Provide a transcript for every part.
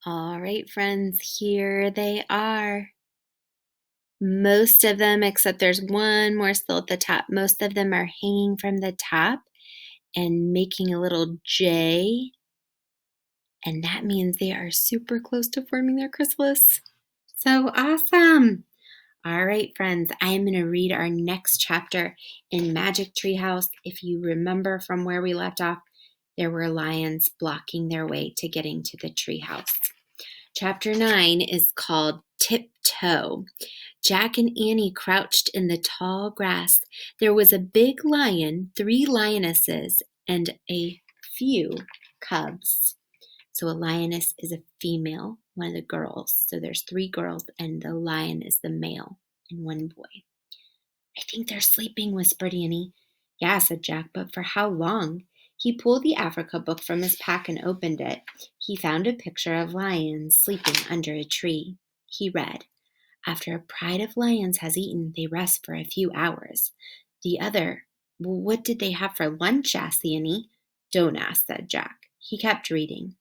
All right, friends, here they are. Most of them, except there's one more still at the top, most of them are hanging from the top and making a little J, and that means they are super close to forming their chrysalis. So awesome! All right, friends, I'm going to read our next chapter in Magic Treehouse. If you remember from where we left off, there were lions blocking their way to getting to the treehouse. Chapter 9 is called Tiptoe. Jack and Annie crouched in the tall grass. There was a big lion, 3 lionesses, and a few cubs. So a lioness is a female, one of the girls. So there's 3 girls, and the lion is the male, and 1 boy. I think they're sleeping, whispered Annie. Yeah, said Jack, but for how long? He pulled the Africa book from his pack and opened it. He found a picture of lions sleeping under a tree. He read, After a pride of lions has eaten, they rest for a few hours. What did they have for lunch? Asked Annie. Don't ask, said Jack. He kept reading.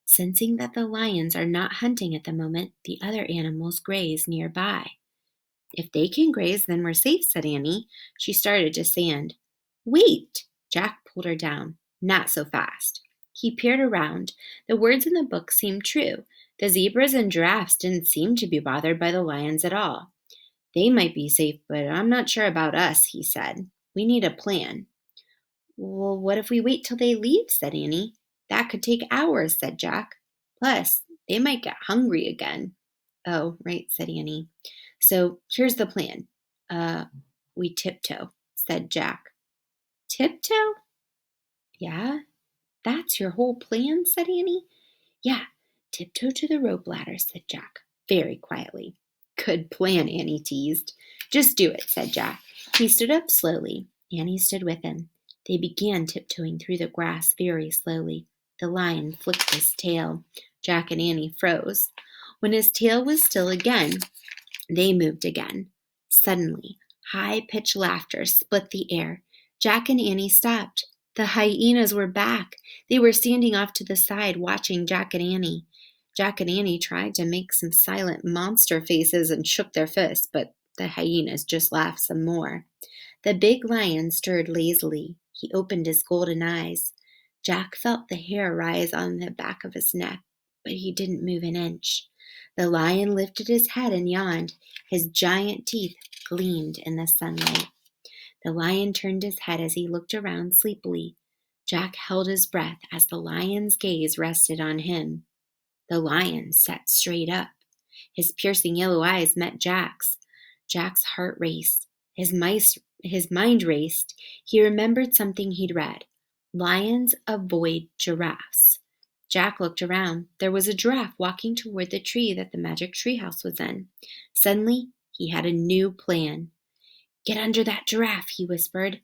Sensing that the lions are not hunting at the moment, the other animals graze nearby. If they can graze, then we're safe, said Annie. She started to stand. Wait! Jack pulled her down. Not so fast. He peered around. The words in the book seemed true. The zebras and giraffes didn't seem to be bothered by the lions at all. They might be safe, but I'm not sure about us, he said. We need a plan. Well, what if we wait till they leave, said Annie. That could take hours, said Jack. Plus, they might get hungry again. Oh, right, said Annie. So here's the plan. Uh, we tiptoe, said Jack. Tiptoe? Yeah, that's your whole plan, said Annie. Yeah, tiptoe to the rope ladder, said Jack, very quietly. Good plan, Annie teased. Just do it, said Jack. He stood up slowly. Annie stood with him. They began tiptoeing through the grass very slowly. The lion flicked his tail. Jack and Annie froze. When his tail was still again, they moved again. Suddenly, high-pitched laughter split the air. Jack and Annie stopped. The hyenas were back. They were standing off to the side, watching Jack and Annie. Jack and Annie tried to make some silent monster faces and shook their fists, but the hyenas just laughed some more. The big lion stirred lazily. He opened his golden eyes. Jack felt the hair rise on the back of his neck, but he didn't move an inch. The lion lifted his head and yawned. His giant teeth gleamed in the sunlight. The lion turned his head as he looked around sleepily. Jack held his breath as the lion's gaze rested on him. The lion sat straight up. His piercing yellow eyes met Jack's. Jack's heart raced. His mind raced. He remembered something he'd read. Lions avoid giraffes. Jack looked around. There was a giraffe walking toward the tree that the magic treehouse was in. Suddenly, he had a new plan. Get under that giraffe, he whispered.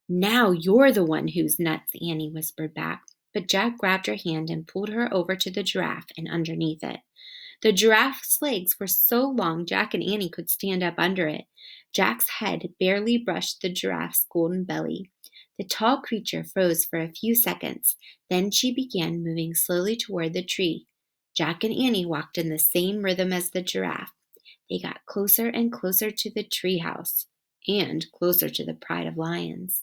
Now you're the one who's nuts, Annie whispered back. But Jack grabbed her hand and pulled her over to the giraffe and underneath it. The giraffe's legs were so long Jack and Annie could stand up under it. Jack's head barely brushed the giraffe's golden belly. The tall creature froze for a few seconds. Then she began moving slowly toward the tree. Jack and Annie walked in the same rhythm as the giraffe. They got closer and closer to the treehouse, and closer to the pride of lions.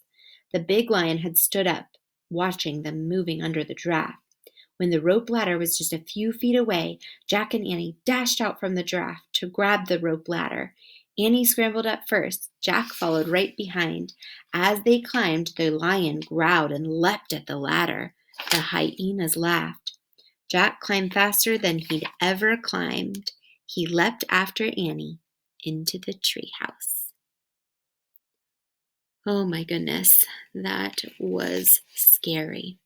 The big lion had stood up, watching them moving under the giraffe. When the rope ladder was just a few feet away, Jack and Annie dashed out from the giraffe to grab the rope ladder. Annie scrambled up first. Jack followed right behind. As they climbed, the lion growled and leapt at the ladder. The hyenas laughed. Jack climbed faster than he'd ever climbed. He leapt after Annie into the treehouse. Oh my goodness, that was scary.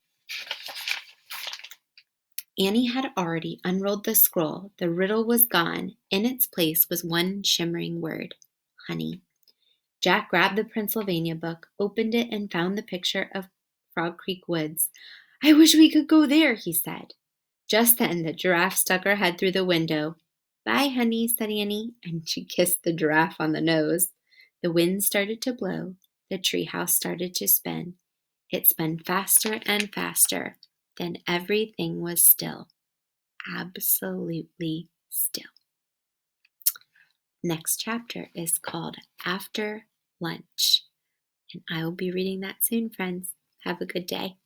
Annie had already unrolled the scroll. The riddle was gone. In its place was one shimmering word, honey. Jack grabbed the Pennsylvania book, opened it, and found the picture of Frog Creek Woods. I wish we could go there, he said. Just then, the giraffe stuck her head through the window. Bye, honey, said Annie, and she kissed the giraffe on the nose. The wind started to blow. The treehouse started to spin. It spun faster and faster. Then everything was still. absolutely still. Next chapter is called After Lunch, and I will be reading that soon, friends. Have a good day.